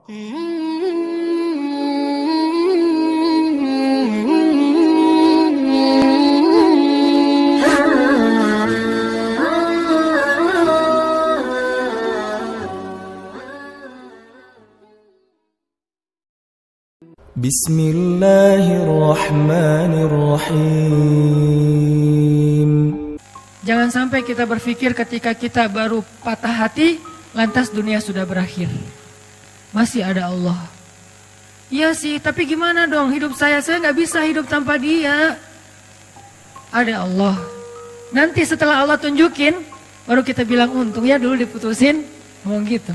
Bismillahirrahmanirrahim. Jangan sampai kita berpikir ketika kita baru patah hati, lantas dunia sudah berakhir. Masih ada Allah. Iya sih, tapi gimana dong hidup saya nggak bisa hidup tanpa dia. Ada Allah. Nanti setelah Allah tunjukin, baru kita bilang untung ya dulu diputusin. Ngomong gitu.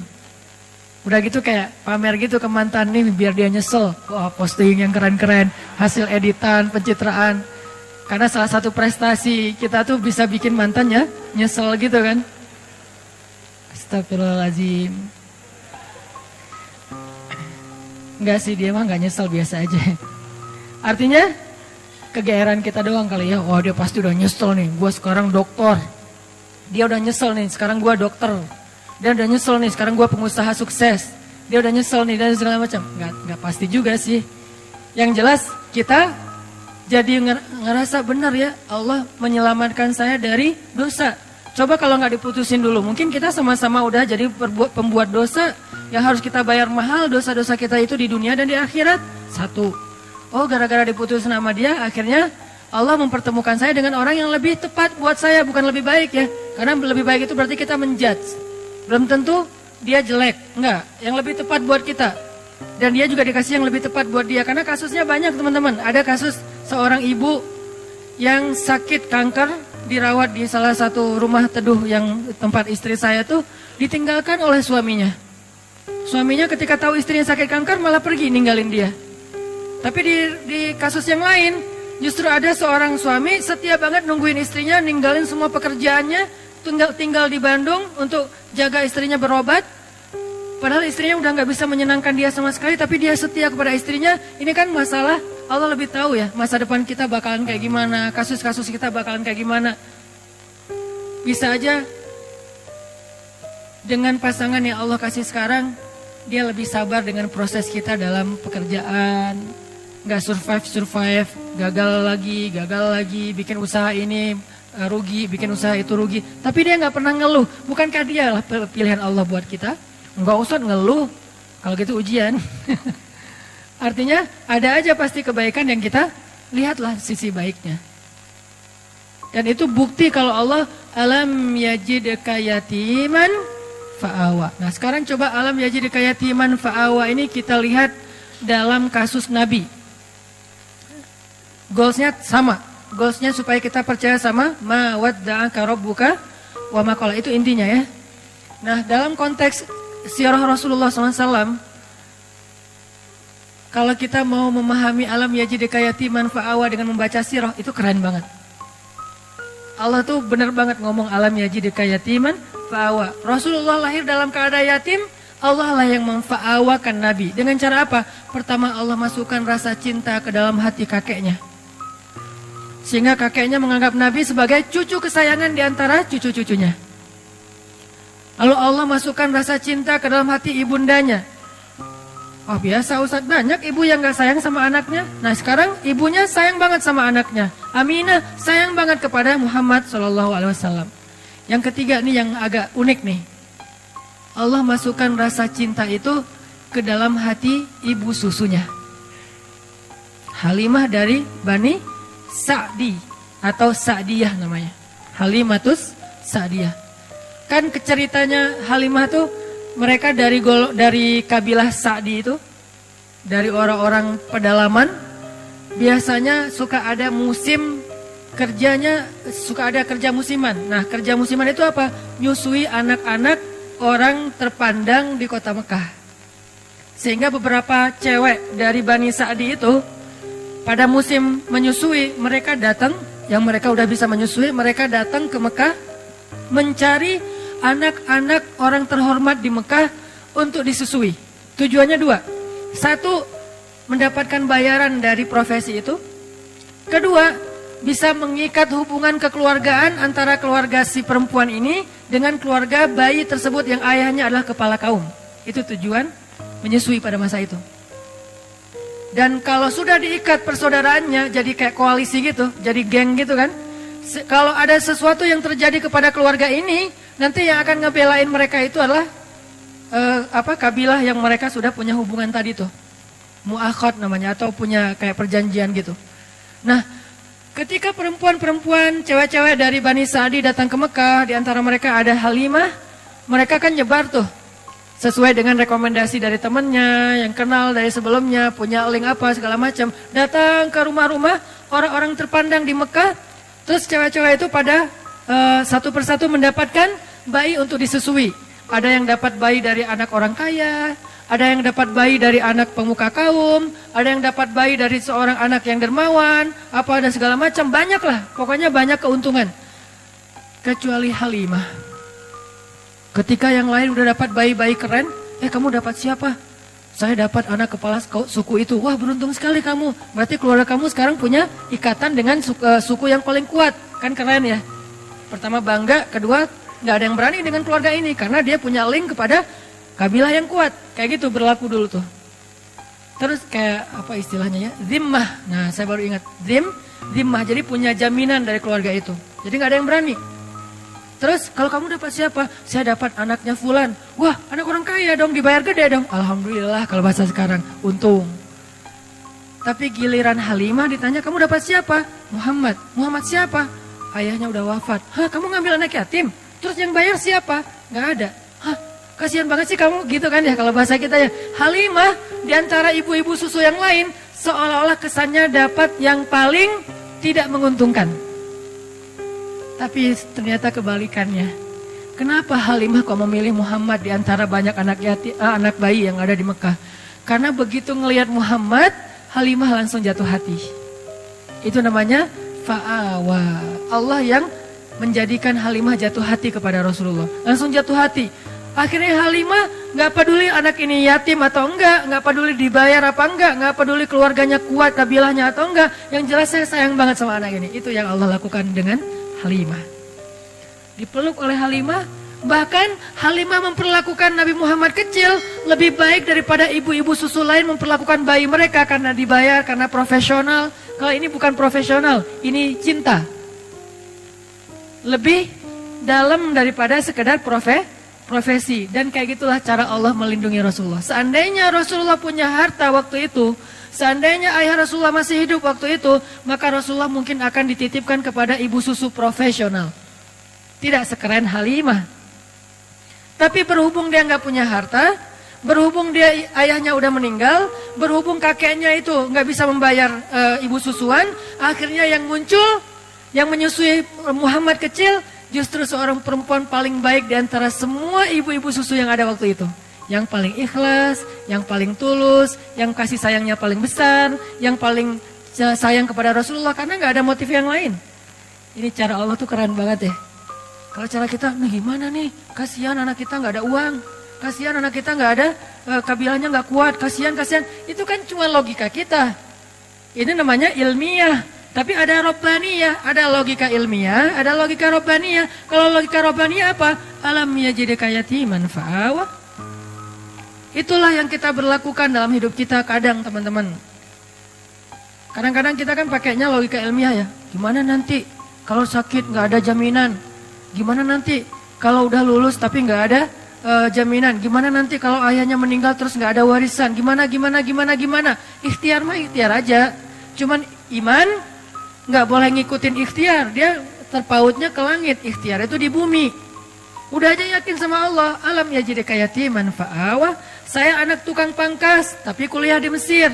Udah gitu kayak pamer gitu ke mantan nih biar dia nyesel. Wah, posting yang keren-keren, hasil editan, pencitraan. Karena salah satu prestasi kita tuh bisa bikin mantannya nyesel gitu kan. Astagfirullahaladzim. Enggak sih, dia mah gak nyesel, biasa aja. Artinya kegeeran kita doang kali ya. Wah, dia pasti udah nyesel nih, gue sekarang dokter. Dia udah nyesel nih, sekarang gue dokter. Dia udah nyesel nih, sekarang gue pengusaha sukses. Dia udah nyesel nih dan segala macam. Enggak pasti juga sih. Yang jelas kita jadi ngerasa benar ya, Allah menyelamatkan saya dari dosa. Coba kalau nggak diputusin dulu, mungkin kita sama-sama udah jadi pembuat dosa yang harus kita bayar mahal dosa-dosa kita itu di dunia dan di akhirat. Satu, oh gara-gara diputusin sama dia, akhirnya Allah mempertemukan saya dengan orang yang lebih tepat buat saya, bukan lebih baik ya. Karena lebih baik itu berarti kita menjudge. Belum tentu dia jelek, enggak. Yang lebih tepat buat kita. Dan dia juga dikasih yang lebih tepat buat dia. Karena kasusnya banyak teman-teman. Ada kasus seorang ibu yang sakit kanker, dirawat di salah satu rumah teduh yang tempat istri saya tuh, ditinggalkan oleh suaminya. Suaminya ketika tahu istrinya sakit kanker malah pergi ninggalin dia. Tapi di kasus yang lain, justru ada seorang suami setia banget nungguin istrinya, ninggalin semua pekerjaannya, tinggal di Bandung untuk jaga istrinya berobat. Padahal istrinya udah gak bisa menyenangkan dia sama sekali, tapi dia setia kepada istrinya. Ini kan masalah, Allah lebih tahu ya, masa depan kita bakalan kayak gimana, kasus-kasus kita bakalan kayak gimana. Bisa aja dengan pasangan yang Allah kasih sekarang, dia lebih sabar dengan proses kita dalam pekerjaan. Gak survive, gagal lagi, bikin usaha ini rugi, bikin usaha itu rugi. Tapi dia gak pernah ngeluh, bukankah dia lah pilihan Allah buat kita? Enggak usah ngeluh, kalau gitu ujian. Artinya ada aja pasti kebaikan yang kita lihatlah sisi baiknya. Dan itu bukti kalau Allah alam yajidka yatiman fa'awa. Nah sekarang coba alam yajidka yatiman fa'awa ini kita lihat dalam kasus Nabi. Goalsnya sama, goalsnya supaya kita percaya sama ma wadda'aka rabbuka wa ma qala, itu intinya ya. Nah dalam konteks sirah Rasulullah SAW, kalau kita mau memahami alam yajidka yatiman fa'awa dengan membaca sirah, itu keren banget. Allah tuh benar banget ngomong alam yajidka yatiman fa'awa. Rasulullah lahir dalam keadaan yatim, Allah lah yang memfa'awakan Nabi. Dengan cara apa? Pertama Allah masukkan rasa cinta ke dalam hati kakeknya. Sehingga kakeknya menganggap Nabi sebagai cucu kesayangan di antara cucu-cucunya. Lalu Allah masukkan rasa cinta ke dalam hati ibundanya. Oh biasa Ustaz, banyak ibu yang gak sayang sama anaknya. Nah sekarang ibunya sayang banget sama anaknya. Aminah sayang banget kepada Muhammad SAW. Yang ketiga nih yang agak unik nih. Allah masukkan rasa cinta itu ke dalam hati ibu susunya. Halimah dari Bani Sa'di atau Sa'diyah namanya. Halimatus Sa'diyah. Kan ceritanya Halimah tuh mereka dari kabilah Sa'di itu, dari orang-orang pedalaman, biasanya suka ada musim kerjanya, suka ada kerja musiman. Nah kerja musiman itu apa? Nyusui anak-anak orang terpandang di kota Mekah. Sehingga beberapa cewek dari Bani Sa'di itu pada musim menyusui mereka datang, yang mereka udah bisa menyusui, mereka datang ke Mekah mencari anak-anak orang terhormat di Mekah untuk disusui. Tujuannya dua. Satu, mendapatkan bayaran dari profesi itu. Kedua, bisa mengikat hubungan kekeluargaan antara keluarga si perempuan ini dengan keluarga bayi tersebut yang ayahnya adalah kepala kaum. Itu tujuan menyusui pada masa itu. Dan kalau sudah diikat persaudaraannya jadi kayak koalisi gitu, jadi geng gitu kan. Kalau ada sesuatu yang terjadi kepada keluarga ini, nanti yang akan ngebelain mereka itu adalah kabilah yang mereka sudah punya hubungan tadi tuh. Mu'akhad namanya, atau punya kayak perjanjian gitu. Nah, ketika perempuan-perempuan, cewek-cewek dari Bani Sa'di datang ke Mekah, di antara mereka ada Halimah, mereka kan nyebar tuh. Sesuai dengan rekomendasi dari temannya, yang kenal dari sebelumnya, punya link apa segala macam. Datang ke rumah-rumah orang-orang terpandang di Mekah. Terus cewek-cewek itu pada satu persatu mendapatkan bayi untuk disusui. Ada yang dapat bayi dari anak orang kaya, ada yang dapat bayi dari anak pemuka kaum, ada yang dapat bayi dari seorang anak yang dermawan, apa dan segala macam. Banyak lah, pokoknya banyak keuntungan. Kecuali Halimah. Ketika yang lain udah dapat bayi-bayi keren, kamu dapat siapa? Saya dapat anak kepala suku itu. Wah, beruntung sekali kamu. Berarti keluarga kamu sekarang punya ikatan dengan suku yang paling kuat. Kan keren ya. Pertama bangga, kedua nggak ada yang berani dengan keluarga ini. Karena dia punya link kepada kabilah yang kuat. Kayak gitu berlaku dulu tuh. Terus kayak apa istilahnya ya? Zimmah. Nah, saya baru ingat. Zimmah. Jadi punya jaminan dari keluarga itu. Jadi nggak ada yang berani. Terus kalau kamu dapat siapa? Saya dapat anaknya Fulan. Wah, anak orang kaya dong, dibayar gede dong. Alhamdulillah kalau bahasa sekarang, untung. Tapi giliran Halimah ditanya, kamu dapat siapa? Muhammad. Muhammad siapa? Ayahnya udah wafat. Hah, kamu ngambil anak yatim? Terus yang bayar siapa? Gak ada. Hah, kasihan banget sih kamu, gitu kan ya kalau bahasa kita ya. Halimah diantara ibu-ibu susu yang lain, seolah-olah kesannya dapat yang paling tidak menguntungkan. Tapi ternyata kebalikannya. Kenapa Halimah kok memilih Muhammad di antara banyak anak bayi yang ada di Mekah? Karena begitu ngelihat Muhammad, Halimah langsung jatuh hati. Itu namanya fa'awa. Allah yang menjadikan Halimah jatuh hati kepada Rasulullah. Langsung jatuh hati. Akhirnya Halimah gak peduli anak ini yatim atau enggak, gak peduli dibayar apa enggak, gak peduli keluarganya kuat, kabilahnya atau enggak. Yang jelas saya sayang banget sama anak ini. Itu yang Allah lakukan dengan Halimah. Dipeluk oleh Halimah. Bahkan Halimah memperlakukan Nabi Muhammad kecil lebih baik daripada ibu-ibu susu lain memperlakukan bayi mereka. Karena dibayar, karena profesional. Kalau ini bukan profesional, ini cinta. Lebih dalam daripada sekedar profesi. Dan kayak gitulah cara Allah melindungi Rasulullah. Seandainya Rasulullah punya harta waktu itu, seandainya ayah Rasulullah masih hidup waktu itu, maka Rasulullah mungkin akan dititipkan kepada ibu susu profesional. Tidak sekeren Halimah. Tapi berhubung dia nggak punya harta, berhubung dia ayahnya udah meninggal, berhubung kakeknya itu nggak bisa membayar ibu susuan, akhirnya yang muncul, yang menyusui Muhammad kecil, justru seorang perempuan paling baik di antara semua ibu-ibu susu yang ada waktu itu. Yang paling ikhlas, yang paling tulus, yang kasih sayangnya paling besar, yang paling sayang kepada Rasulullah karena nggak ada motif yang lain. Ini cara Allah tuh keren banget ya. Kalau cara kita, nah gimana nih? Kasihan anak kita nggak ada uang, kasihan anak kita nggak ada kabilahnya nggak kuat, kasihan. Itu kan cuma logika kita. Ini namanya ilmiah. Tapi ada robbaniyah, ada logika ilmiah, ada logika robbaniyah. Kalau logika robbaniyah apa? Alam yajidka yatiman fa'awa. Itulah yang kita berlakukan dalam hidup kita kadang teman-teman. Kadang-kadang kita kan pakainya logika ilmiah ya. Gimana nanti kalau sakit nggak ada jaminan? Gimana nanti kalau udah lulus tapi nggak ada jaminan? Gimana nanti kalau ayahnya meninggal terus nggak ada warisan? Gimana? Ikhtiar mah ikhtiar aja. Cuman iman nggak boleh ngikutin ikhtiar. Dia terpautnya ke langit. Ikhtiar itu di bumi. Udah aja yakin sama Allah. Alam yajidka yatiman fa'awa. Saya anak tukang pangkas, tapi kuliah di Mesir.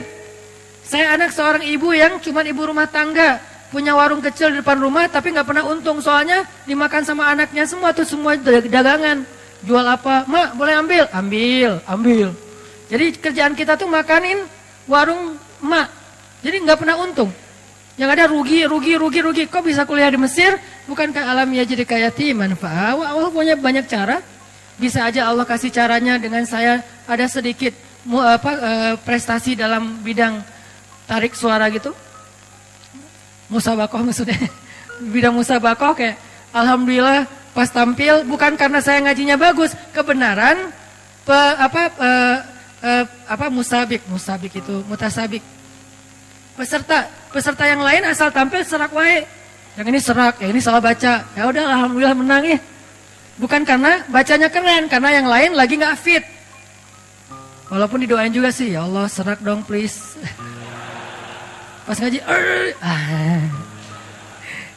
Saya anak seorang ibu yang cuma ibu rumah tangga. Punya warung kecil di depan rumah, tapi nggak pernah untung. Soalnya dimakan sama anaknya semua tuh, semua dagangan. Jual apa? Mak, boleh ambil. Jadi kerjaan kita tuh makanin warung mak. Jadi nggak pernah untung. Yang ada rugi. Kok bisa kuliah di Mesir? Bukankah alam yajidka yatiman fa'awa? Allah punya banyak cara. Bisa aja Allah kasih caranya dengan saya ada sedikit prestasi dalam bidang tarik suara gitu. Musabakoh maksudnya. Bidang musabakoh kayak alhamdulillah pas tampil bukan karena saya ngajinya bagus, kebenaran musabik itu mutasabik. Peserta yang lain asal tampil serak wae. Yang ini serak, yang ini salah baca. Ya udah alhamdulillah menang ya. Bukan karena bacanya keren, karena yang lain lagi nggak fit. Walaupun didoain juga sih, ya Allah serak dong please. Pas ngaji,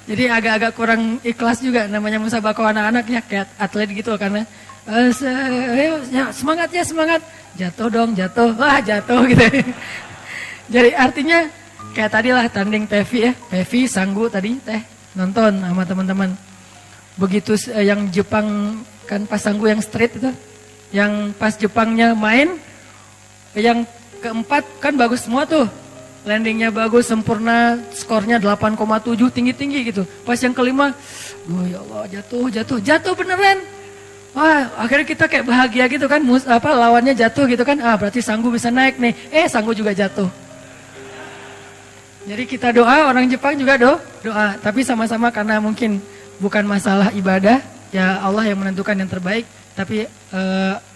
jadi agak-agak kurang ikhlas juga namanya musabaqah anak-anaknya kayak atlet gitu karena semangat ya semangat, jatuh dong jatuh, wah jatuh gitu. Jadi artinya kayak tadi lah tanding Pevi ya, Pevi Sanggu tadi teh nonton sama teman-teman. Begitu yang Jepang kan pas Sanggu yang street itu, yang pas Jepangnya main, yang keempat kan bagus semua tuh. Landingnya bagus, sempurna, skornya 8,7, tinggi-tinggi gitu. Pas yang kelima, ya Allah jatuh beneran. Wah, akhirnya kita kayak bahagia gitu kan, lawannya jatuh gitu kan. Berarti Sanggu bisa naik nih. Sanggu juga jatuh. Jadi kita doa, orang Jepang juga doa. Tapi sama-sama karena mungkin bukan masalah ibadah, ya Allah yang menentukan yang terbaik. Tapi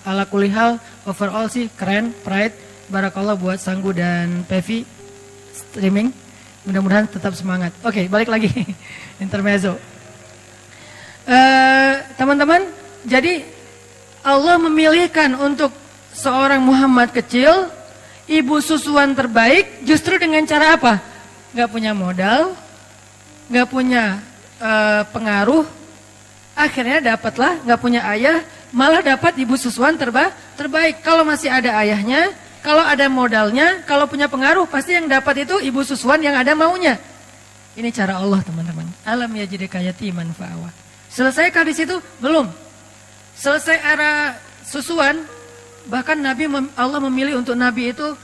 ala kulihal, overall sih keren, pride. Barakallah buat Sanggu dan Pevi streaming. Mudah-mudahan tetap semangat. Oke, balik lagi. Intermezzo. Teman-teman, jadi Allah memilihkan untuk seorang Muhammad kecil, ibu susuan terbaik, justru dengan cara apa? Gak punya modal, gak punya pengaruh, akhirnya dapatlah gak punya ayah, malah dapat ibu susuan terbaik. Kalau masih ada ayahnya, kalau ada modalnya, kalau punya pengaruh, pasti yang dapat itu ibu susuan yang ada maunya. Ini cara Allah teman-teman. Alam yajidka yatiman fa'awa. Selesaikah di situ? Belum. Selesai era susuan, bahkan Allah memilih untuk Nabi itu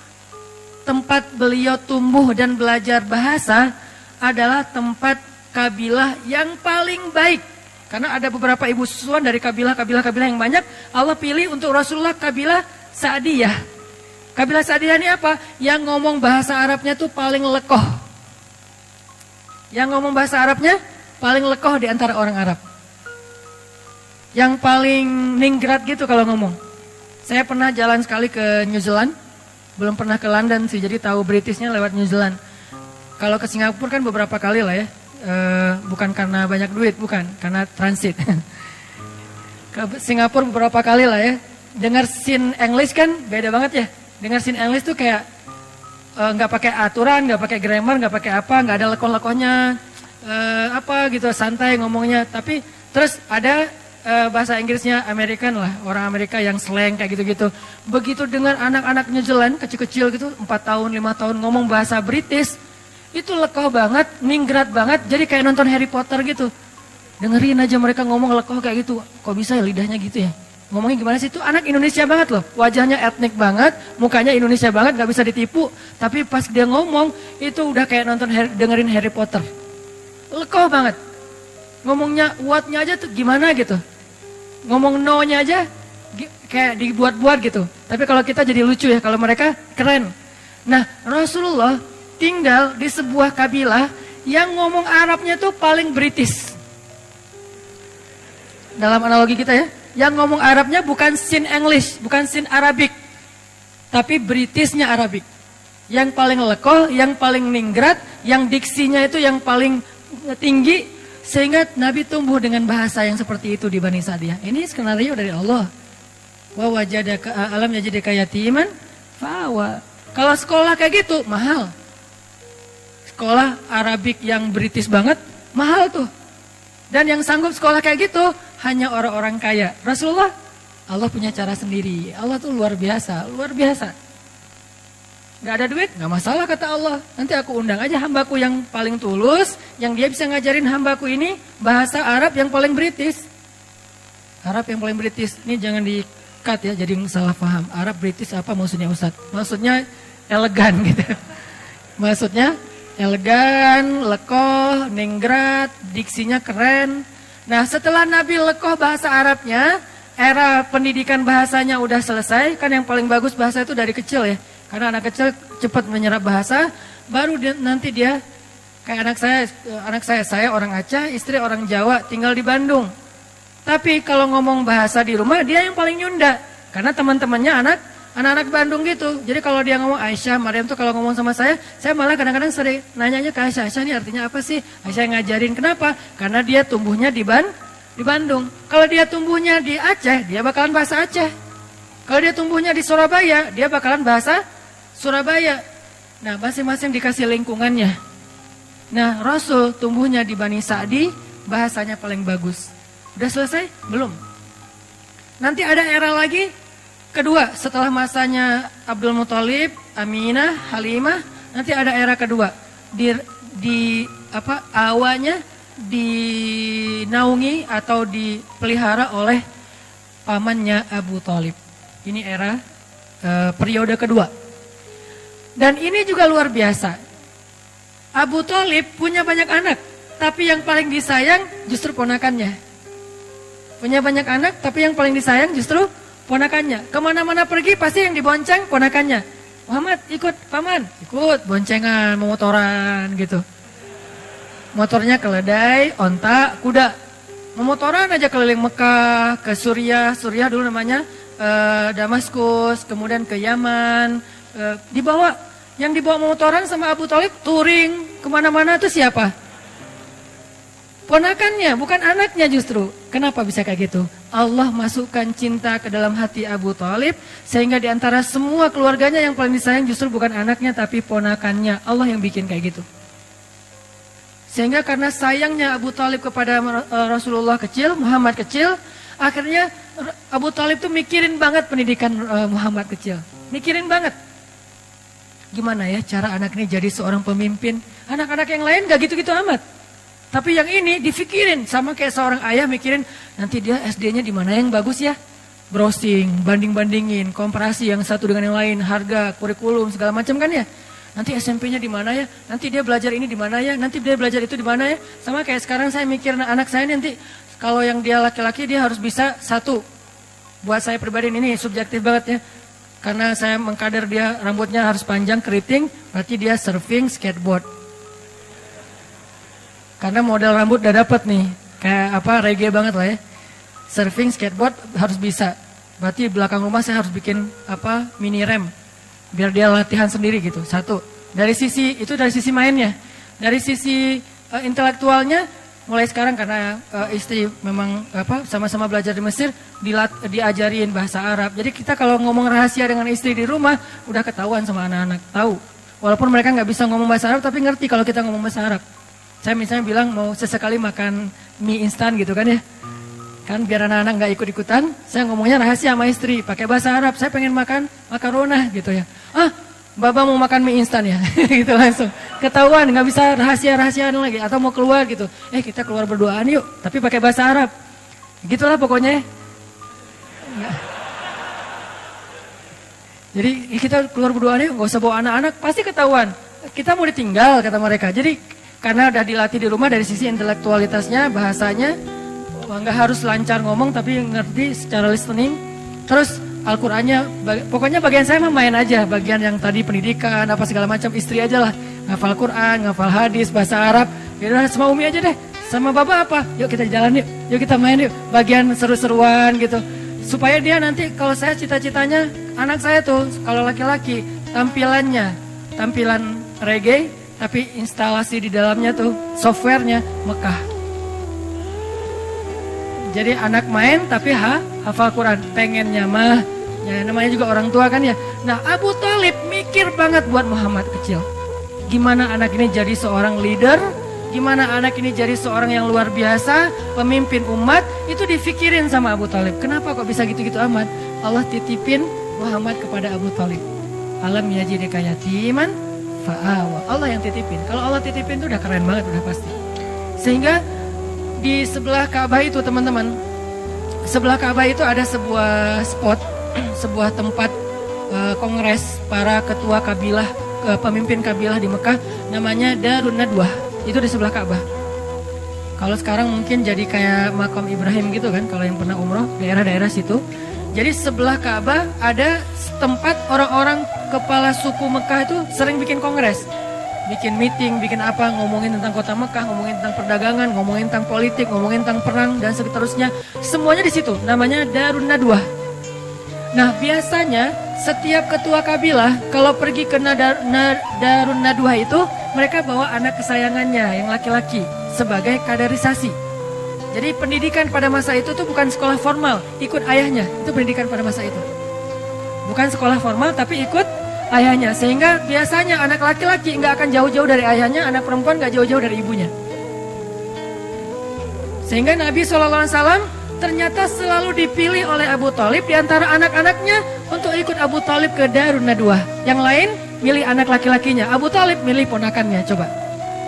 tempat beliau tumbuh dan belajar bahasa adalah tempat kabilah yang paling baik. Karena ada beberapa ibu susuan dari kabilah-kabilah yang banyak, Allah pilih untuk Rasulullah kabilah Sa'diyah. Kabilah Sa'diyah ini apa? Yang ngomong bahasa Arabnya tuh paling lekoh. Yang ngomong bahasa Arabnya paling lekoh di antara orang Arab. Yang paling ningrat gitu kalau ngomong. Saya pernah jalan sekali ke New Zealand. Belum pernah ke London sih, jadi tahu Britishnya lewat New Zealand. Kalau ke Singapura kan beberapa kali lah ya. Bukan karena banyak duit, bukan. Karena transit. Ke Singapura beberapa kali lah ya. Dengar scene English kan beda banget ya. Dengar scene English tuh kayak nggak pakai aturan, nggak pakai grammar, nggak pakai apa, nggak ada lekoh-lekohnya, apa gitu santai ngomongnya. Tapi terus ada bahasa Inggrisnya American lah, orang Amerika yang slang kayak gitu-gitu. Begitu dengar anak-anak New Zealand kecil-kecil gitu, 4 tahun, 5 tahun ngomong bahasa British, itu lekoh banget, ningrat banget, jadi kayak nonton Harry Potter gitu. Dengerin aja mereka ngomong lekoh kayak gitu, kok bisa ya lidahnya gitu ya? Ngomongnya gimana sih? Itu anak Indonesia banget loh. Wajahnya etnik banget, mukanya Indonesia banget, gak bisa ditipu. Tapi pas dia ngomong, itu udah kayak dengerin Harry Potter. Lekoh banget. Ngomongnya what-nya aja tuh gimana gitu. Ngomong no-nya aja kayak dibuat-buat gitu. Tapi kalau kita jadi lucu ya, kalau mereka keren. Nah, Rasulullah tinggal di sebuah kabilah yang ngomong Arabnya tuh paling British. Dalam analogi kita ya. Yang ngomong Arabnya bukan sin English, bukan sin Arabic, tapi Britishnya Arabic. Yang paling lekoh, yang paling ningrat, yang diksinya itu yang paling tinggi, sehingga Nabi tumbuh dengan bahasa yang seperti itu di Bani Sa'diyah. Ini skenario dari Allah. Wa wajadaka alam yajidka yatiman fa'awa. Kalau sekolah kayak gitu mahal. Sekolah Arabic yang British banget mahal tuh. Dan yang sanggup sekolah kayak gitu hanya orang-orang kaya. Rasulullah, Allah punya cara sendiri. Allah tuh luar biasa, luar biasa. Gak ada duit, gak masalah kata Allah. Nanti aku undang aja hambaku yang paling tulus, yang dia bisa ngajarin hambaku ini bahasa Arab yang paling British. Arab yang paling British, ini jangan di-cut ya, jadi salah paham. Arab British apa maksudnya Ustaz? Maksudnya elegan gitu. Maksudnya elegan, lekoh, ningrat, diksinya keren. Nah setelah Nabi lekoh bahasa Arabnya, era pendidikan bahasanya udah selesai. Kan yang paling bagus bahasa itu dari kecil ya. Karena anak kecil cepat menyerap bahasa. Baru nanti dia, kayak anak saya orang Aceh, istri orang Jawa, tinggal di Bandung. Tapi kalau ngomong bahasa di rumah, dia yang paling nyunda. Karena teman-temannya anak-anak Bandung gitu. Jadi kalau dia ngomong Aisyah, Maryam tuh kalau ngomong sama saya malah kadang-kadang sering nanyanya ke Aisyah, Aisyah ini artinya apa sih? Aisyah yang ngajarin. Kenapa? Karena dia tumbuhnya di Bandung. Kalau dia tumbuhnya di Aceh, dia bakalan bahasa Aceh. Kalau dia tumbuhnya di Surabaya, dia bakalan bahasa Surabaya. Nah, masing-masing dikasih lingkungannya. Nah, Rasul tumbuhnya di Bani Sa'di, bahasanya paling bagus. Udah selesai? Belum. Nanti ada era lagi, kedua, setelah masanya Abdul Muthalib, Aminah, Halimah, nanti ada era kedua. Awalnya dinaungi atau dipelihara oleh pamannya Abu Thalib. Ini era periode kedua. Dan ini juga luar biasa. Abu Thalib punya banyak anak, tapi yang paling disayang justru ponakannya. Punya banyak anak, tapi yang paling disayang justru ponakannya. Kemana-mana pergi pasti yang dibonceng ponakannya. Muhammad ikut paman, ikut boncengan, memotoran gitu. Motornya keledai, onta, kuda. Memotoran aja keliling Mekah, ke Suriah dulu namanya Damaskus, kemudian ke Yaman. Yang dibawa memotoran sama Abu Thalib touring kemana-mana itu siapa? Ponakannya, bukan anaknya justru. Kenapa bisa kayak gitu? Allah masukkan cinta ke dalam hati Abu Thalib, sehingga diantara semua keluarganya yang paling disayang justru bukan anaknya tapi ponakannya. Allah yang bikin kayak gitu. Sehingga karena sayangnya Abu Thalib kepada Rasulullah kecil, Muhammad kecil, akhirnya Abu Thalib tuh mikirin banget pendidikan Muhammad kecil. Mikirin banget. Gimana ya cara anak ini jadi seorang pemimpin? Anak-anak yang lain gak gitu-gitu amat. Tapi yang ini difikirin, sama kayak seorang ayah mikirin, nanti dia SD-nya di mana yang bagus ya? Browsing, banding-bandingin, komparasi yang satu dengan yang lain, harga, kurikulum, segala macam kan ya? Nanti SMP-nya di mana ya? Nanti dia belajar ini di mana ya? Nanti dia belajar itu di mana ya? Sama kayak sekarang saya mikir anak saya nanti, kalau yang dia laki-laki dia harus bisa satu. Buat saya pribadi ini subjektif banget ya. Karena saya mengkader dia rambutnya harus panjang, keriting, berarti dia surfing, skateboard. Karena model rambut udah dapet nih, kayak reggae banget lah ya. Surfing, skateboard harus bisa. Berarti belakang rumah saya harus bikin mini rem, biar dia latihan sendiri gitu. Satu, dari sisi mainnya. Dari sisi intelektualnya, mulai sekarang karena istri memang sama-sama belajar di Mesir, diajarin bahasa Arab. Jadi kita kalau ngomong rahasia dengan istri di rumah, udah ketahuan sama anak-anak, tahu. Walaupun mereka nggak bisa ngomong bahasa Arab, tapi ngerti kalau kita ngomong bahasa Arab. Saya misalnya bilang mau sesekali makan mie instan gitu kan ya. Kan biar anak-anak nggak ikut-ikutan, saya ngomongnya rahasia sama istri, pakai bahasa Arab. Saya pengen makan makaronah gitu ya. Baba mau makan mie instan ya, gitu langsung. Ketahuan, nggak bisa rahasia-rahasiaan lagi. Atau mau keluar gitu, kita keluar berduaan yuk, tapi pakai bahasa Arab. Gitulah pokoknya. Jadi kita keluar berduaan yuk, nggak usah bawa anak-anak, pasti ketahuan. Kita mau ditinggal, kata mereka. Jadi karena udah dilatih di rumah dari sisi intelektualitasnya, bahasanya, nggak harus lancar ngomong, tapi ngerti secara listening. Terus Al-Qur'annya, pokoknya bagian saya mah main aja, bagian yang tadi pendidikan, apa segala macam, istri aja lah. Ngafal Quran, ngafal hadis, bahasa Arab, yaudah sama Umi aja deh. Sama Baba apa? Yuk kita jalan yuk kita main yuk. Bagian seru-seruan gitu. Supaya dia nanti, kalau saya cita-citanya, anak saya tuh, kalau laki-laki, tampilan reggae, tapi instalasi di dalamnya tuh, softwarenya Mekah. Jadi anak main tapi hafal Quran, pengennya mah, ya namanya juga orang tua kan ya. Nah Abu Thalib mikir banget buat Muhammad kecil. Gimana anak ini jadi seorang leader, gimana anak ini jadi seorang yang luar biasa, pemimpin umat, itu difikirin sama Abu Thalib. Kenapa kok bisa gitu-gitu amat? Allah titipin Muhammad kepada Abu Thalib. Alam yajidika yatiman fa'awa. Allah yang titipin. Kalau Allah titipin itu udah keren banget, udah pasti. Sehingga di sebelah Ka'bah itu teman-teman, sebelah Ka'bah itu ada sebuah spot, sebuah tempat kongres para ketua kabilah, pemimpin kabilah di Mekah, namanya Darun Nadwah. Itu di sebelah Ka'bah. Kalau sekarang mungkin jadi kayak makam Ibrahim gitu kan, kalau yang pernah umroh, daerah-daerah situ. Jadi sebelah Ka'bah ada tempat orang-orang kepala suku Mekah itu sering bikin kongres. Bikin meeting, bikin apa, ngomongin tentang kota Mekah, ngomongin tentang perdagangan, ngomongin tentang politik, ngomongin tentang perang, dan seterusnya. Semuanya di situ, namanya Darun Nadwah. Nah biasanya setiap ketua kabilah kalau pergi ke Darun Nadwa itu, mereka bawa anak kesayangannya yang laki-laki sebagai kaderisasi. Jadi pendidikan pada masa itu tuh bukan sekolah formal, ikut ayahnya. Itu pendidikan pada masa itu. Bukan sekolah formal tapi ikut ayahnya. Sehingga biasanya anak laki-laki nggak akan jauh-jauh dari ayahnya, anak perempuan nggak jauh-jauh dari ibunya. Sehingga Nabi SAW ternyata selalu dipilih oleh Abu Thalib di antara anak-anaknya untuk ikut Abu Thalib ke Darun Nadwa. Yang lain milih anak laki-lakinya, Abu Thalib milih ponakannya. Coba,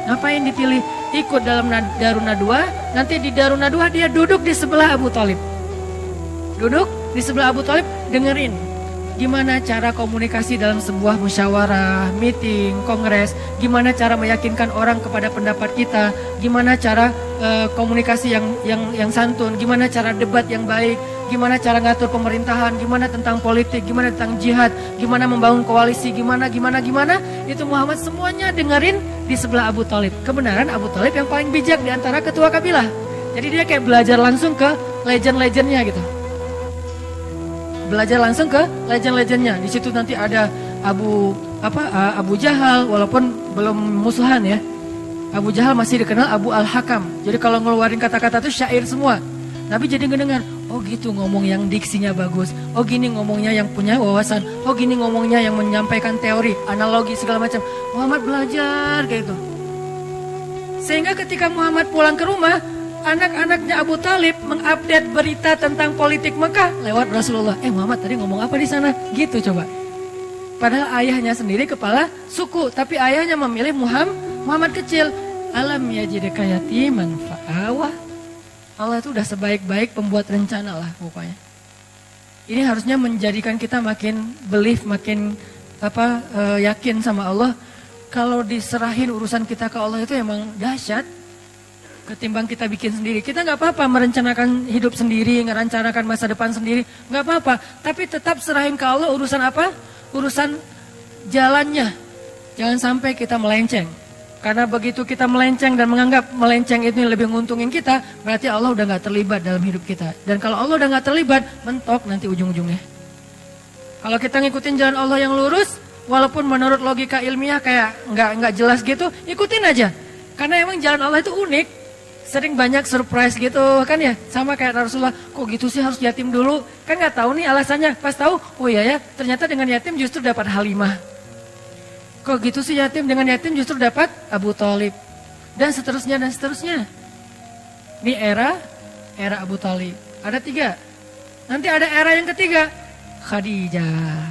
ngapain dipilih ikut dalam Darun Nadwa? Nanti di Darun Nadwa dia duduk di sebelah Abu Thalib. Duduk di sebelah Abu Thalib, dengerin gimana cara komunikasi dalam sebuah musyawarah, meeting, kongres, gimana cara meyakinkan orang kepada pendapat kita, gimana cara komunikasi yang santun, gimana cara debat yang baik, gimana cara ngatur pemerintahan, gimana tentang politik, gimana tentang jihad, gimana membangun koalisi, gimana, itu Muhammad semuanya dengerin di sebelah Abu Thalib. Kebenaran Abu Thalib yang paling bijak di antara ketua kabilah. Jadi dia kayak belajar langsung ke legend-legendnya gitu. Belajar langsung ke legend-legendnya. Di situ nanti ada Abu Jahal, walaupun belum musuhan ya. Abu Jahal masih dikenal Abu Al-Hakam. Jadi kalau ngeluarin kata-kata itu syair semua. Nabi jadi ngedengar, oh gitu ngomong yang diksinya bagus. Oh gini ngomongnya yang punya wawasan. Oh gini ngomongnya yang menyampaikan teori, analogi segala macam. Muhammad belajar kayak itu. Sehingga ketika Muhammad pulang ke rumah, anak-anaknya Abu Thalib mengupdate berita tentang politik Mekah lewat Rasulullah. Muhammad tadi ngomong apa di sana? Gitu coba. Padahal ayahnya sendiri kepala suku, tapi ayahnya memilih Muhammad kecil. Alam yajidka yatiman fa'awa. Allah itu udah sebaik-baik pembuat rencana lah pokoknya. Ini harusnya menjadikan kita makin belief, makin yakin sama Allah. Kalau diserahin urusan kita ke Allah itu emang dahsyat. Ketimbang kita bikin sendiri. Kita nggak apa-apa merencanakan hidup sendiri, merencanakan masa depan sendiri, nggak apa-apa. Tapi tetap serahin ke Allah urusan apa? Urusan jalannya. Jangan sampai kita melenceng. Karena begitu kita melenceng dan menganggap melenceng itu lebih menguntungin kita, berarti Allah udah nggak terlibat dalam hidup kita. Dan kalau Allah udah nggak terlibat, mentok nanti ujung-ujungnya. Kalau kita ngikutin jalan Allah yang lurus, walaupun menurut logika ilmiah kayak nggak jelas gitu, ikutin aja. Karena emang jalan Allah itu unik. Sering banyak surprise gitu kan ya. Sama kayak Rasulullah, kok gitu sih harus yatim dulu. Kan gak tahu nih alasannya. Pas tahu, oh iya ya ternyata dengan yatim justru dapat Halimah. Kok gitu sih dengan yatim justru dapat Abu Thalib. Dan seterusnya. Ini era Abu Thalib. Ada 3. Nanti ada era yang ketiga, Khadijah.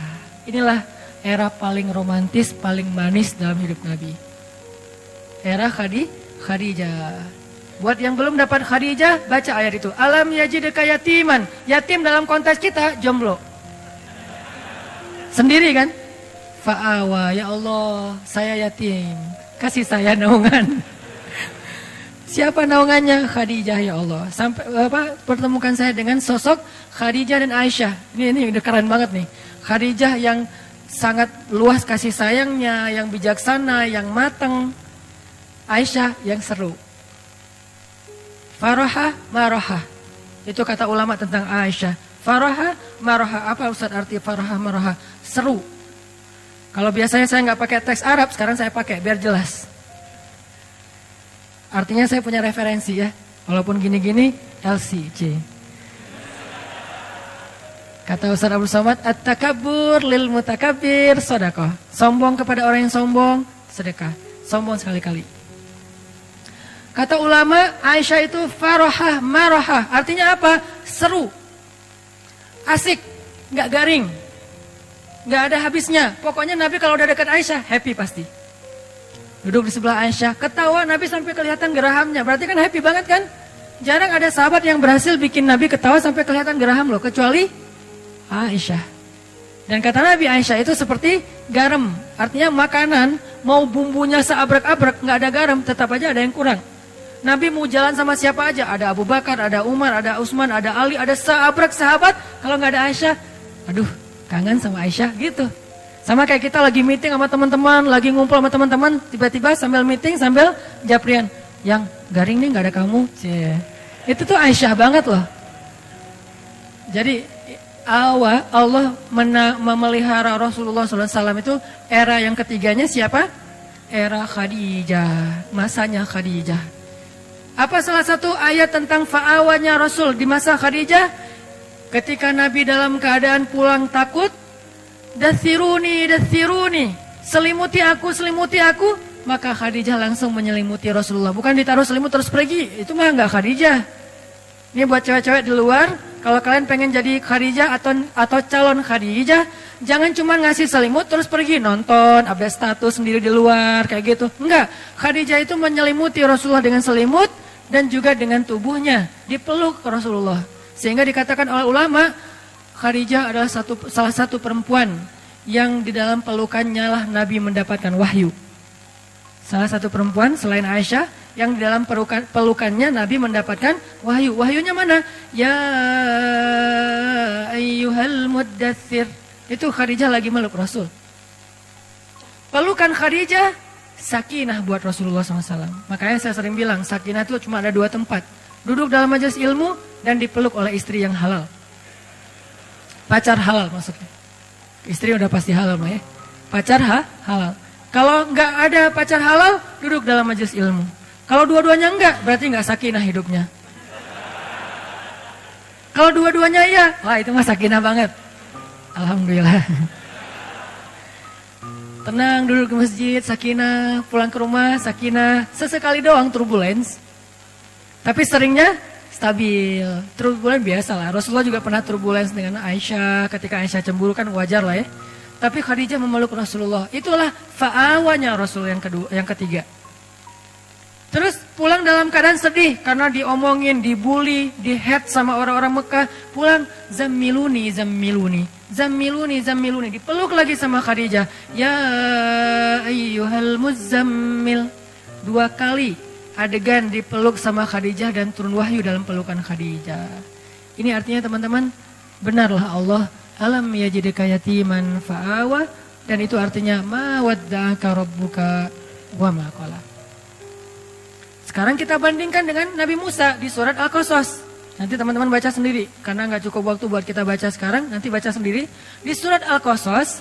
Inilah era paling romantis, paling manis dalam hidup Nabi. Era Khadijah. Buat yang belum dapat Khadijah, baca ayat itu. Alam yajidka yatiman. Yatim dalam konteks kita, jomblo. Sendiri kan? Fa'awa, ya Allah, saya yatim. Kasih saya naungan. Siapa naungannya? Khadijah, ya Allah. Sampai pertemukan saya dengan sosok Khadijah dan Aisyah. Ini udah keren banget nih. Khadijah yang sangat luas kasih sayangnya, yang bijaksana, yang matang. Aisyah yang seru. Faraha, maraha. Itu kata ulama tentang Aisyah. Faraha, maraha. Apa Ustaz arti faraha, maraha? Seru. Kalau biasanya saya nggak pakai teks Arab, sekarang saya pakai biar jelas. Artinya saya punya referensi ya. Walaupun gini-gini, LCJ. Kata Ustaz Abdul Somad, at-takabbur lil mutakabbir sedekah. Sombong kepada orang yang sombong, sedekah. Sombong sekali-kali. Kata ulama, Aisyah itu farahah, marahah. Artinya apa? Seru. Asik. Nggak garing. Nggak ada habisnya. Pokoknya Nabi kalau udah dekat Aisyah, happy pasti. Duduk di sebelah Aisyah. Ketawa Nabi sampai kelihatan gerahamnya. Berarti kan happy banget kan? Jarang ada sahabat yang berhasil bikin Nabi ketawa sampai kelihatan geraham loh. Kecuali Aisyah. Dan kata Nabi, Aisyah itu seperti garam. Artinya makanan, mau bumbunya seabrek-abrek, nggak ada garam, tetap aja ada yang kurang. Nabi mau jalan sama siapa aja, ada Abu Bakar, ada Umar, ada Utsman, ada Ali, ada seabrek sahabat. Kalau nggak ada Aisyah, aduh kangen sama Aisyah gitu. Sama kayak kita lagi meeting sama teman-teman, lagi ngumpul sama teman-teman, tiba-tiba sambil meeting sambil japrian, yang garing nih nggak ada kamu. Cie. Itu tuh Aisyah banget loh. Jadi Allah memelihara Rasulullah SAW itu era yang ketiganya siapa? Era Khadijah, masanya Khadijah. Apa salah satu ayat tentang fa'awanya Rasul di masa Khadijah? Ketika Nabi dalam keadaan pulang takut, dathiruni, selimuti aku, maka Khadijah langsung menyelimuti Rasulullah. Bukan ditaruh selimut terus pergi, itu mah enggak Khadijah. Ini buat cewek-cewek di luar, kalau kalian pengen jadi Khadijah atau calon Khadijah, jangan cuma ngasih selimut terus pergi nonton, update status sendiri di luar kayak gitu. Enggak, Khadijah itu menyelimuti Rasulullah dengan selimut dan juga dengan tubuhnya, dipeluk Rasulullah. Sehingga dikatakan oleh ulama, Khadijah adalah salah satu perempuan yang di dalam pelukannya lah Nabi mendapatkan wahyu. Salah satu perempuan selain Aisyah yang di dalam pelukannya Nabi mendapatkan wahyu. Wahyunya mana? Ya ayyuhal muddatsir. Itu Khadijah lagi meluk Rasul. Pelukan Khadijah sakinah buat Rasulullah SAW. Makanya saya sering bilang sakinah itu cuma ada 2 tempat. Duduk dalam majelis ilmu dan dipeluk oleh istri yang halal. Pacar halal maksudnya. Istri udah pasti halal mah ya. Pacar halal. Kalau nggak ada pacar halal, duduk dalam majelis ilmu. Kalau dua-duanya enggak, berarti nggak sakinah hidupnya. Kalau dua-duanya iya, wah itu mah sakinah banget. Alhamdulillah. Tenang duduk di masjid, sakinah, pulang ke rumah, sakinah. Sesekali doang turbulence. Tapi seringnya stabil. Turbulence biasa lah. Rasulullah juga pernah turbulence dengan Aisyah. Ketika Aisyah cemburu kan wajar lah ya. Tapi Khadijah memeluk Rasulullah. Itulah fa'awanya Rasul yang ketiga. Terus pulang dalam keadaan sedih karena diomongin, dibully, dihead sama orang-orang Mekah. Pulang zammiluni. Dipeluk lagi sama Khadijah. Ya ayyuhal muzammil. 2 kali adegan dipeluk sama Khadijah dan turun wahyu dalam pelukan Khadijah. Ini artinya teman-teman, benarlah Allah alam yajidka yatiman fa'awa, dan itu artinya ma wadda'aka rabbuka wa ma qala. Sekarang kita bandingkan dengan Nabi Musa di surat Al-Qasas. Nanti teman-teman baca sendiri karena nggak cukup waktu buat kita baca sekarang, nanti baca sendiri. Di surat Al-Qasas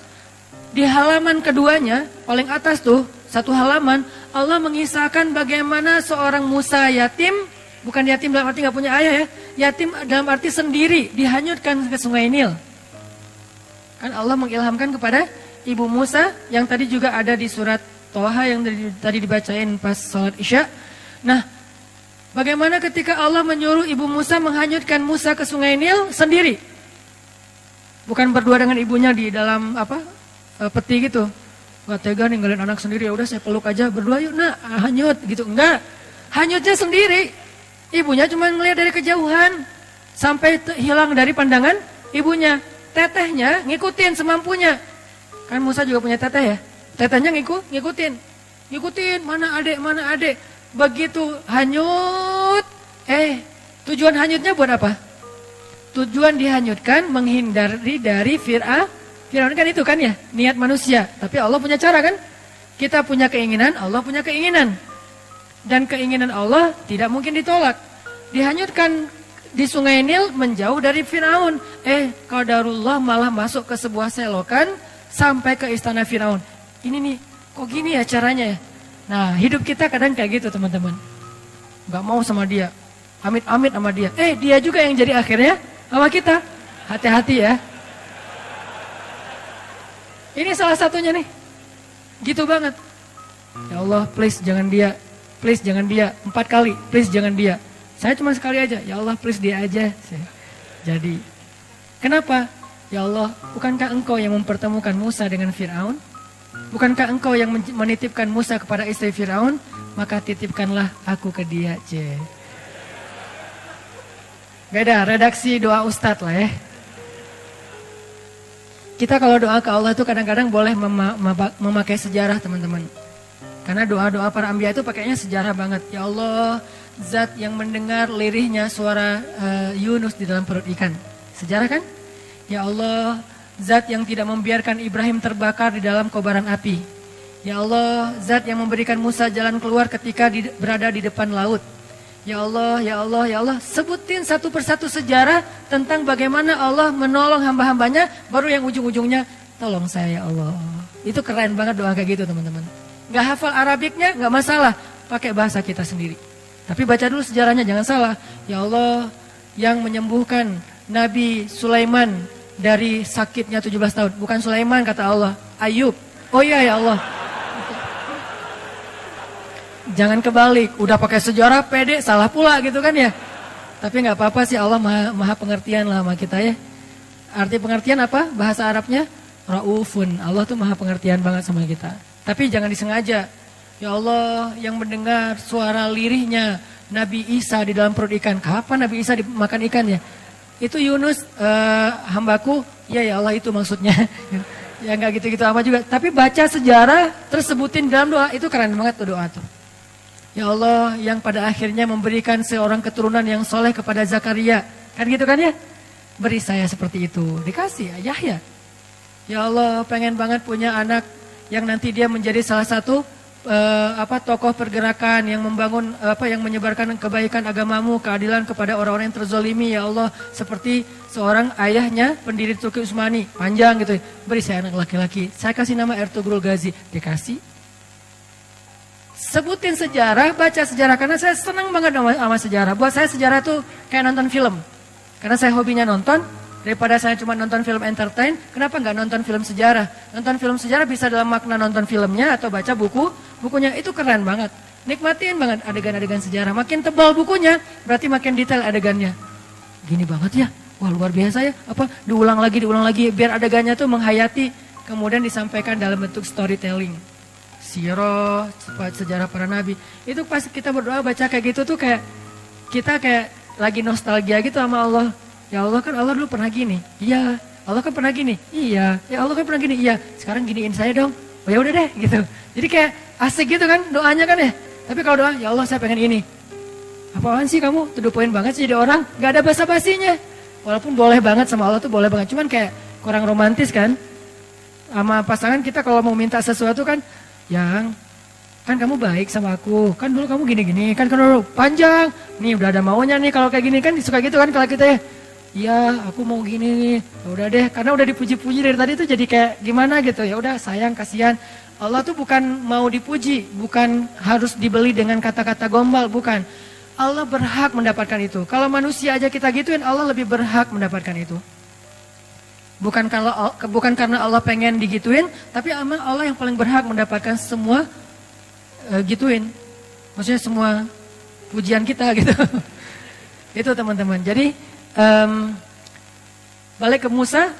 di halaman keduanya paling atas tuh, 1 halaman, Allah mengisahkan bagaimana seorang Musa yatim, bukan yatim dalam arti nggak punya ayah ya, yatim dalam arti sendiri dihanyutkan ke Sungai Nil. Kan Allah mengilhamkan kepada Ibu Musa yang tadi juga ada di surat Toha yang tadi dibacain pas sholat Isya. Nah, bagaimana ketika Allah menyuruh Ibu Musa menghanyutkan Musa ke Sungai Nil sendiri? Bukan berdua dengan ibunya di dalam peti gitu. Gak tega ninggalin anak sendiri, ya udah saya peluk aja berdua yuk nak hanyut gitu. Enggak, hanyutnya sendiri. Ibunya cuma ngelihat dari kejauhan sampai hilang dari pandangan ibunya. Tetehnya ngikutin semampunya. Kan Musa juga punya teteh ya. Tetehnya ngikutin. Mana adek. Begitu hanyut. Tujuan hanyutnya buat apa? Tujuan dihanyutkan menghindari dari Fir'aun kan itu kan ya, niat manusia. Tapi Allah punya cara kan? Kita punya keinginan, Allah punya keinginan. Dan keinginan Allah tidak mungkin ditolak. Dihanyutkan di Sungai Nil menjauh dari Firaun. Qadarullah malah masuk ke sebuah selokan sampai ke istana Firaun. Ini nih, kok gini ya caranya ya? Nah, hidup kita kadang kayak gitu teman-teman. Gak mau sama dia, amit-amit sama dia. Dia juga yang jadi akhirnya sama kita. Hati-hati ya. Ini salah satunya nih. Gitu banget. Ya Allah, please jangan dia. Please jangan dia. 4 kali, please jangan dia. Saya cuma sekali aja, ya Allah please dia aja. Jadi, kenapa? Ya Allah, bukankah engkau yang mempertemukan Musa dengan Fir'aun? Bukankah engkau yang menitipkan Musa kepada istri Fir'aun? Maka titipkanlah aku ke dia. Beda, redaksi doa ustadz lah ya. Kita kalau doa ke Allah itu kadang-kadang boleh memakai sejarah teman-teman. Karena doa-doa para anbiya itu pakainya sejarah banget. Ya Allah, Zat yang mendengar lirihnya suara Yunus di dalam perut ikan. Sejarah kan? Ya Allah, Zat yang tidak membiarkan Ibrahim terbakar di dalam kobaran api. Ya Allah, Zat yang memberikan Musa jalan keluar ketika berada di depan laut. Ya Allah, ya Allah, ya Allah. Sebutin satu persatu sejarah tentang bagaimana Allah menolong hamba-hambanya. Baru yang ujung-ujungnya, tolong saya ya Allah. Itu keren banget doa kayak gitu teman-teman. Gak hafal Arabiknya, gak masalah. Pakai bahasa kita sendiri. Tapi baca dulu sejarahnya, jangan salah. Ya Allah, yang menyembuhkan Nabi Sulaiman dari sakitnya 17 tahun. Bukan Sulaiman kata Allah, Ayub. Oh iya ya Allah. Jangan kebalik, udah pakai sejarah pede, salah pula gitu kan ya. Tapi nggak apa-apa sih, Allah maha pengertian lah sama kita ya. Arti pengertian apa? Bahasa Arabnya Raufun. Allah tuh maha pengertian banget sama kita. Tapi jangan disengaja. Ya Allah, yang mendengar suara lirihnya Nabi Isa di dalam perut ikan. Kapan Nabi Isa dimakan ikan ya? Itu Yunus hambaku. Ya Allah itu maksudnya. Ya nggak gitu-gitu apa juga. Tapi baca sejarah terus sebutin dalam doa, itu keren banget tuh doa tuh. Ya Allah, yang pada akhirnya memberikan seorang keturunan yang soleh kepada Zakaria. Kan gitu kan ya? Beri saya seperti itu. Dikasih Yahya. Ya Allah, pengen banget punya anak yang nanti dia menjadi salah satu tokoh pergerakan yang membangun yang menyebarkan kebaikan agamamu, keadilan kepada orang-orang yang terzolimi. Ya Allah, seperti seorang ayahnya pendiri Turki Utsmani, panjang gitu. Beri saya anak laki-laki. Saya kasih nama Ertugrul Ghazi. Dikasih. Sebutin sejarah, baca sejarah, karena saya senang banget sama sejarah. Buat saya sejarah itu kayak nonton film. Karena saya hobinya nonton, daripada saya cuma nonton film entertain, kenapa nggak nonton film sejarah? Nonton film sejarah bisa dalam makna nonton filmnya atau baca bukunya, itu keren banget. Nikmatin banget adegan-adegan sejarah. Makin tebal bukunya, berarti makin detail adegannya. Gini banget ya, wah luar biasa ya. Diulang lagi, biar adegannya tuh menghayati, kemudian disampaikan dalam bentuk storytelling. Sirah, sejarah para nabi. Itu pas kita berdoa baca kayak gitu tuh kayak kita kayak lagi nostalgia gitu sama Allah. Ya Allah kan Allah dulu pernah gini. Iya. Allah kan pernah gini. Iya. Ya Allah kan pernah gini. Iya. Sekarang giniin saya dong. Oh ya udah deh gitu. Jadi kayak asik gitu kan doanya kan ya. Tapi kalau doa, ya Allah saya pengen ini. Apaan sih kamu? To the point banget sih jadi orang. Gak ada basa-basinya. Walaupun boleh banget sama Allah tuh boleh banget. Cuman kayak kurang romantis kan. Sama pasangan kita kalau mau minta sesuatu kan, yang kan kamu baik sama aku, kan dulu kamu gini-gini, kan dulu panjang, nih udah ada maunya nih kalau kayak gini kan suka gitu kan kalau kita ya, iya aku mau gini nih, udah deh, karena udah dipuji-puji dari tadi tuh jadi kayak gimana gitu ya, udah sayang kasihan. Allah tuh bukan mau dipuji, bukan harus dibeli dengan kata-kata gombal, bukan. Allah berhak mendapatkan itu. Kalau manusia aja kita gituin, Allah lebih berhak mendapatkan itu. Bukan karena Allah pengen digituin, tapi Allah yang paling berhak mendapatkan semua gituin. Maksudnya semua pujian kita gitu. Itu teman-teman. Jadi balik ke Musa,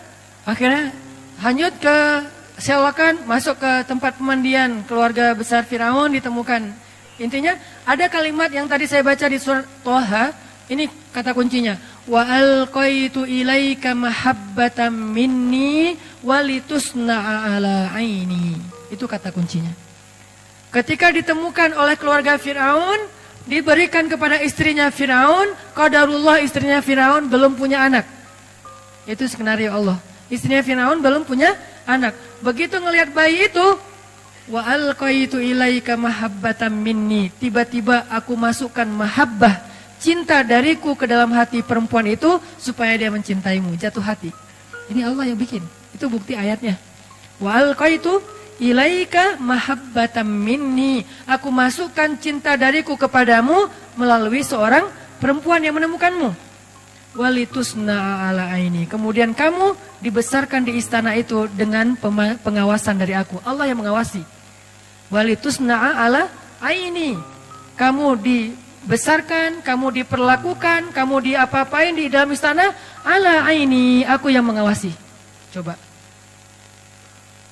akhirnya hanyut ke sewakan, masuk ke tempat pemandian keluarga besar Firaun ditemukan. Intinya ada kalimat yang tadi saya baca di surat Thaha, ini kata kuncinya. Wa alqaitu ilaika mahabbatan minni walitusna'a ala aini. Itu kata kuncinya. Ketika ditemukan oleh keluarga Firaun, diberikan kepada istrinya Firaun, qadarullah istrinya Firaun belum punya anak. Itu skenario Allah. Istrinya Firaun belum punya anak. Begitu ngelihat bayi itu, wa alqaitu ilaika mahabbatan minni. Tiba-tiba aku masukkan mahabbah, cinta dariku ke dalam hati perempuan itu supaya dia mencintaimu, jatuh hati. Ini Allah yang bikin. Itu bukti ayatnya. Wa alqaitu ilaika mahabbatan minni. Aku masukkan cinta dariku kepadamu melalui seorang perempuan yang menemukanmu. Walitusna ala aini. Kemudian kamu dibesarkan di istana itu dengan pengawasan dari aku. Allah yang mengawasi. Walitusna ala aini. Kamu dibesarkan, kamu diperlakukan, kamu diapa-apain di dalam istana, ala aini, aku yang mengawasi. Coba.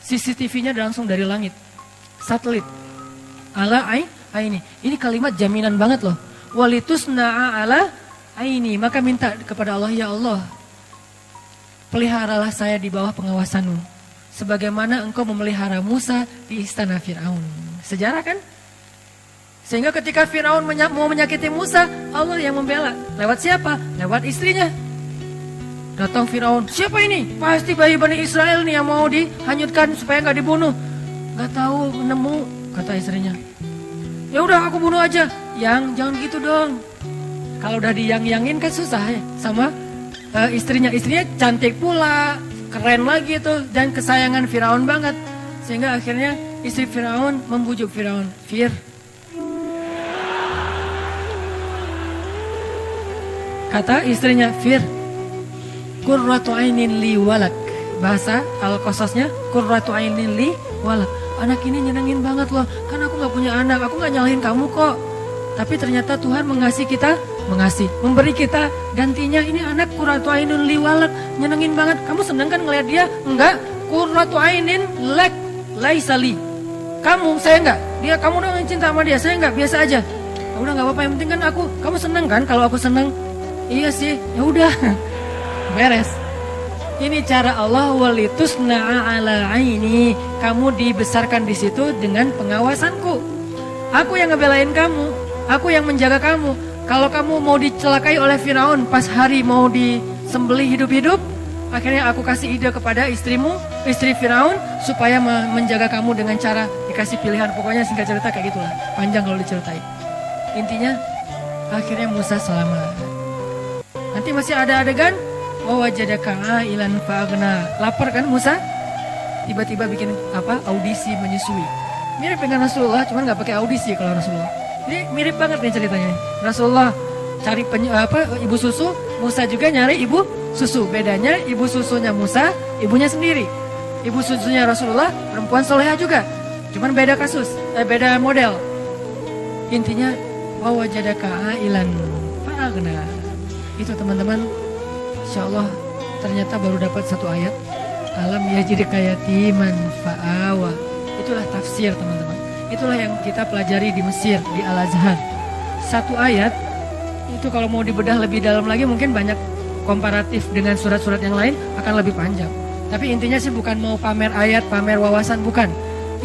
CCTV-nya langsung dari langit. Satelit. Ala aini. Ini kalimat jaminan banget loh. Walitusna'a ala aini. Maka minta kepada Allah, ya Allah, peliharalah saya di bawah pengawasanmu. Sebagaimana engkau memelihara Musa di istana Fir'aun. Sejarah kan? Sehingga ketika Firaun mau menyakiti Musa, Allah yang membela. Lewat siapa? Lewat istrinya. Datang Firaun, siapa ini? Pasti bayi Bani Israel nih yang mau dihanyutkan supaya nggak dibunuh. Nggak tahu, nemu, kata istrinya. Ya udah aku bunuh aja. Yang jangan gitu dong. Kalau udah diyang-yangin kan susah ya sama istrinya. Istrinya cantik pula, keren lagi tuh, dan kesayangan Firaun banget. Sehingga akhirnya istri Firaun membujuk Firaun, Fir, kata istrinya, Fir, qurratu ainin li walak. Bahasa Al-Qasasnya, qurratu ainin li walak. Anak ini nyenengin banget loh, kan aku gak punya anak, aku gak nyalahin kamu kok. Tapi ternyata Tuhan mengasihi kita, memberi kita gantinya. Ini anak qurratu ainun li walak, nyenengin banget. Kamu seneng kan ngeliat dia? Enggak, qurratu ainin lek laisa li. Kamu, saya enggak. Dia, kamu udah cinta sama dia, saya enggak, biasa aja. Ya udah nggak apa-apa, yang penting kan aku, kamu seneng kan kalau aku seneng? Iya sih, ya udah. Beres. Ini cara Allah, walitusna'a ala aini. Kamu dibesarkan di situ dengan pengawasanku. Aku yang ngebelain kamu, aku yang menjaga kamu. Kalau kamu mau dicelakai oleh Firaun pas hari mau disembelih hidup-hidup, akhirnya aku kasih ide kepada istrimu, istri Firaun, supaya menjaga kamu dengan cara dikasih pilihan. Pokoknya singkat cerita kayak gitulah, panjang kalau diceritain. Intinya akhirnya Musa selamat. Nanti masih ada adegan wawajadaka ailan fa'agna. Lapar kan Musa? Tiba-tiba bikin audisi menyusui. Mirip dengan Rasulullah, cuman nggak pakai audisi kalau Rasulullah. Ini mirip banget nih ceritanya. Rasulullah cari ibu susu, Musa juga nyari ibu susu. Bedanya ibu susunya Musa, ibunya sendiri. Ibu susunya Rasulullah perempuan soleha juga. Cuman beda kasus, beda model. Intinya wawajadaka ailan fa'agna. Itu teman-teman, insyaallah ternyata baru dapat satu ayat. Alam yajidka yatiman fa'awa. Itulah tafsir teman-teman. Itulah yang kita pelajari di Mesir, di Al-Azhar. Satu ayat itu kalau mau dibedah lebih dalam lagi mungkin banyak komparatif dengan surat-surat yang lain akan lebih panjang. Tapi intinya sih bukan mau pamer ayat, pamer wawasan, bukan.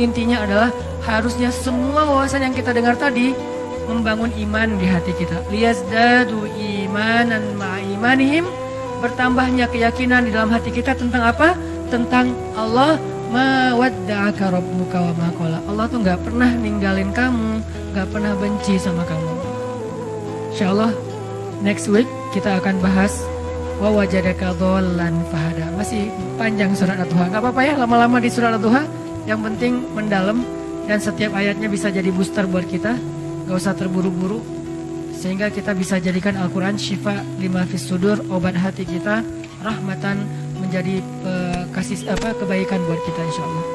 Intinya adalah harusnya semua wawasan yang kita dengar tadi membangun iman di hati kita. Liyazdadu imanan ma'imanihim. Bertambahnya keyakinan di dalam hati kita tentang apa? Tentang Allah. Ma wadda'aka rabbuka wa ma qala. Allah tuh gak pernah ninggalin kamu, gak pernah benci sama kamu. Insyaallah next week kita akan bahas wa wajadaka dhallan fahada. Masih panjang surat Ad-Duha. Gak apa-apa ya lama-lama di surat Ad-Duha. Yang penting mendalam dan setiap ayatnya bisa jadi booster buat kita. Gak usah terburu-buru, sehingga kita bisa jadikan Al-Quran syifa lima fis sudur, obat hati kita, rahmatan, menjadi kebaikan buat kita insyaallah.